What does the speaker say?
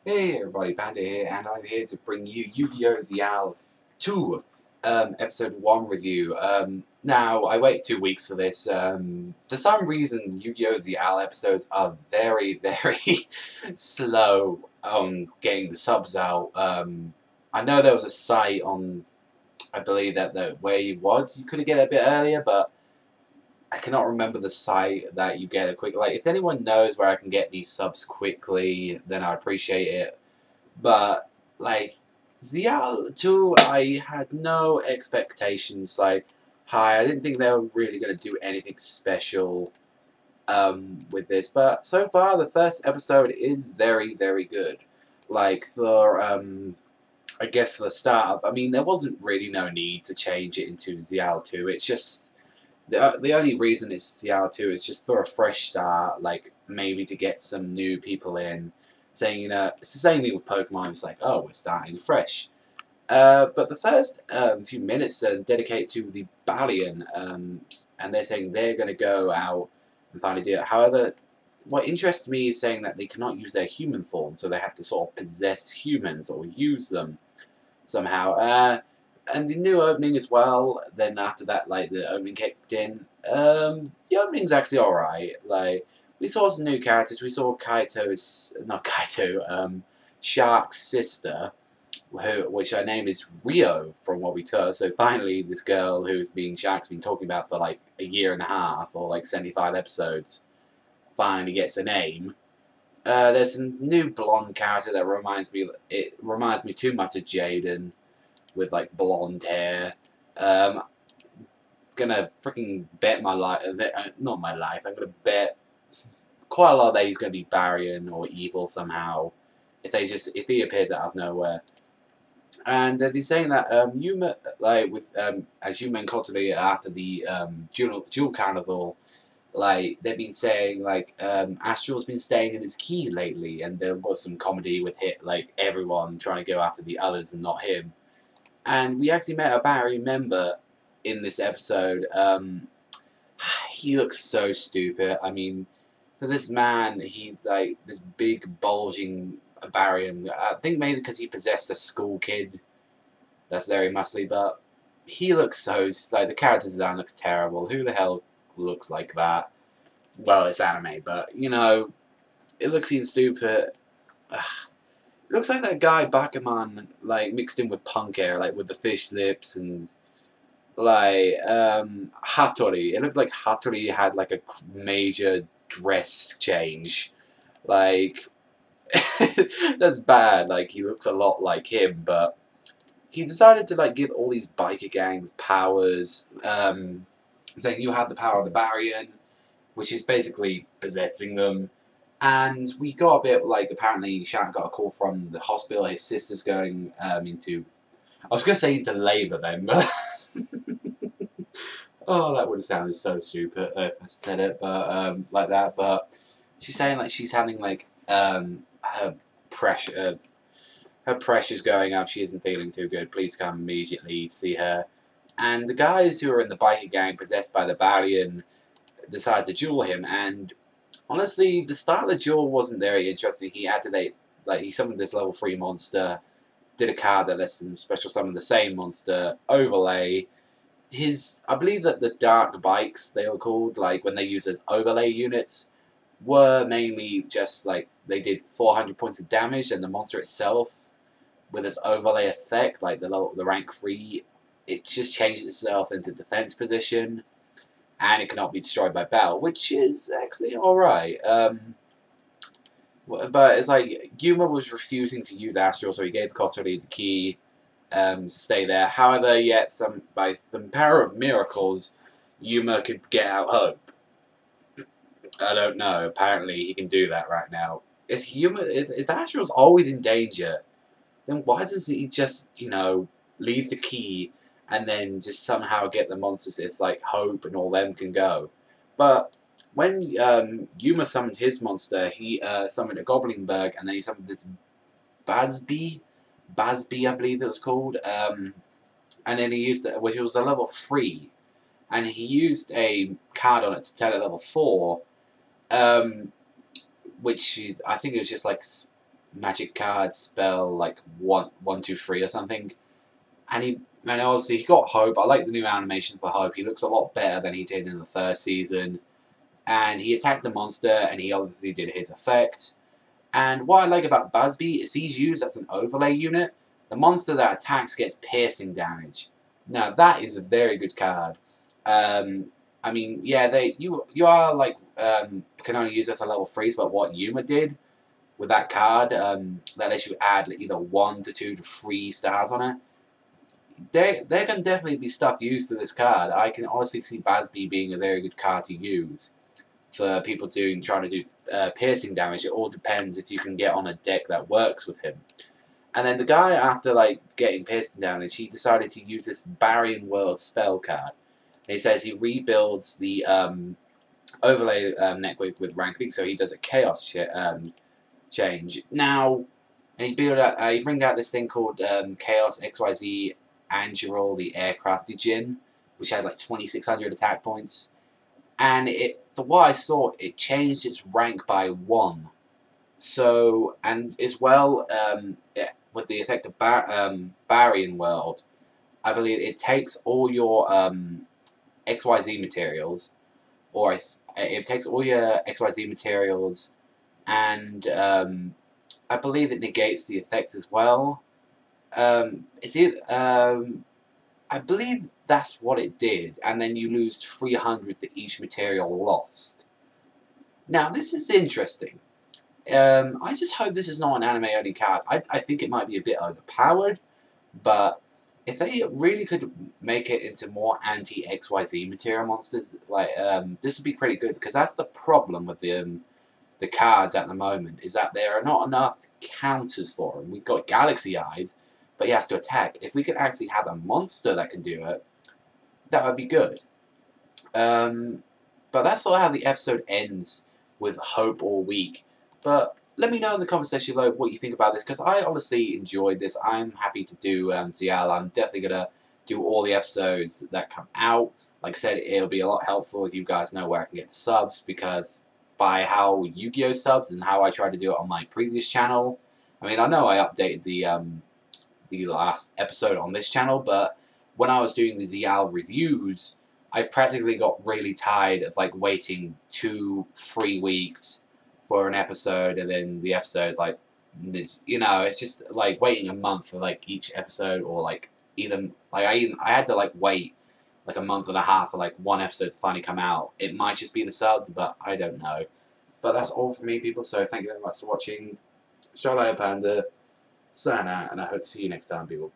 Hey everybody, Panda here, and I'm here to bring you Yu-Gi-Oh! Zexal 2, Episode 1 review. Now, I waited 2 weeks for this. For some reason, Yu-Gi-Oh! Zexal episodes are very, very slow on getting the subs out. I know there was a site on, I believe, that where you could get it a bit earlier, but I cannot remember the site that you get it quick. Like, if anyone knows where I can get these subs quickly, then I appreciate it. But, like, ZL 2, I had no expectations. Like, hi, I didn't think they were really going to do anything special with this. But so far, the first episode is very, very good. Like, for, I guess, the startup, I mean, there wasn't really no need to change it into ZL 2. It's just, the only reason it's ZL 2 is just for a fresh start, like, maybe to get some new people in saying, it's the same thing with Pokemon. It's like, oh, we're starting fresh. But the first few minutes are dedicated to the Barian, and they're saying they're going to go out and finally do it. However, what interests me is saying that they cannot use their human form, so they have to sort of possess humans or use them somehow. And the new opening as well. Then after that, like the opening kicked in. The opening's actually alright. Like we saw some new characters. We saw Kaito's not Kaito. Shark's sister, which her name is Rio, from what we saw. So finally, this girl who's been Shark's been talking about for like a year and a half or like 75 episodes, finally gets a name. There's some new blonde character that reminds me. It reminds me too much of Jaden, with like blonde hair. Um, gonna freaking bet my life. Not my life. I'm gonna bet quite a lot that he's gonna be Barian or evil somehow. If he appears out of nowhere. And they've been saying that Yuma, like with as Yuma and Cultivator after the Jewel Carnival, like they've been saying like Astral's been staying in his key lately, and there was some comedy with like everyone trying to go after the others and not him. And we actually met a Barry member in this episode. He looks so stupid. I mean, for this man, he's like this big bulging Barian. I think maybe because he possessed a school kid that's very muscly, but he looks so like the character design looks terrible. Who the hell looks like that? Well, it's anime, but you know, it looks even stupid. Ugh. It looks like that guy Bakuman, like mixed in with punk hair, like with the fish lips and like Hattori. It looked like Hattori had like a major dress change. Like that's bad. Like he looks a lot like him, but he decided to like give all these biker gangs powers, saying you have the power of the Barian, which is basically possessing them. And we got a bit like apparently Shannon got a call from the hospital. His sister's going into. I was going to say into labour then, but oh, that would have sounded so stupid if I said it, but like that. But she's saying like she's having like her pressure. Her pressure's going up. She isn't feeling too good. Please come immediately see her. And the guys who are in the biker gang possessed by the Barian decide to duel him. And honestly, the start of the duel wasn't very interesting. He activated, like, he summoned this level 3 monster, did a card that lets him special summon the same monster, overlay. I believe that the dark bikes, they were called, like, when they use as overlay units, were mainly just, like, they did 400 points of damage, and the monster itself, with its overlay effect, like the rank 3, it just changed itself into defense position, and it cannot be destroyed by battle, which is actually alright. But it's like, Yuma was refusing to use Astral, so he gave Kotori the key to stay there. However, yet, by the power of miracles, Yuma could get out Hope. I don't know, apparently he can do that right now. If Astral's always in danger, then why doesn't he just, leave the key and then just somehow get the monsters if, like, Hope and all them can go? But when Yuma summoned his monster, he summoned a Goblinberg, and then he summoned this Basby, I believe it was called, and then he used it, which was a level 3, and he used a card on it to tell it level 4, which is, I think it was just like magic card spell like 1, 1, 2, 3 or something. And obviously he got Hope. I like the new animations for Hope. He looks a lot better than he did in the first season. And he attacked the monster, and he obviously did his effect. And what I like about Busby is he's used as an overlay unit. The monster that attacks gets piercing damage. Now that is a very good card. I mean, yeah, you are like can only use it for level 3s, but what Yuma did with that card, that lets you add either 1 to 2 to 3 stars on it. There can definitely be stuff used to this card. I can honestly see Busby being a very good card to use for people trying to do piercing damage. It all depends if you can get on a deck that works with him. And then the guy, after like getting piercing damage, he decided to use this Barian World spell card. And he says he rebuilds the overlay network with ranking, so he does a chaos change. Now, and he brings out this thing called Chaos XYZ Angeral, the aircraft Jin, which had like 2,600 attack points. And for what I saw, it changed its rank by 1. So, and as well, with the effect of Barian World, I believe it takes all your XYZ materials, or it takes all your XYZ materials, and I believe it negates the effects as well. I believe that's what it did, and then you lose 300 to each material lost. Now, this is interesting. I just hope this is not an anime-only card. I think it might be a bit overpowered, but if they really could make it into more anti-XYZ material monsters, like this would be pretty good, because that's the problem with the cards at the moment, is that there are not enough counters for them. We've got Galaxy Eyes, but he has to attack. If we could actually have a monster that can do it, that would be good. But that's sort of how the episode ends, with Hope all week. But let me know in the comment section below what you think about this, because I honestly enjoyed this. I'm happy to do ZL. I'm definitely going to do all the episodes that come out. Like I said, it'll be a lot helpful if you guys know where I can get the subs, because by how Yu-Gi-Oh subs and how I tried to do it on my previous channel, I mean, I know I updated the last episode on this channel, but when I was doing the ZL reviews, I practically got really tired of like waiting 2-3 weeks for an episode, and then the episode, like, you know, it's just like waiting a month for like each episode, or like even like I had to like wait like a month and a half for like one episode to finally come out. It might just be the subs, but I don't know. But that's all from me, people, so thank you very much for watching. Starlight Panda, sign out, and I hope to see you next time, people.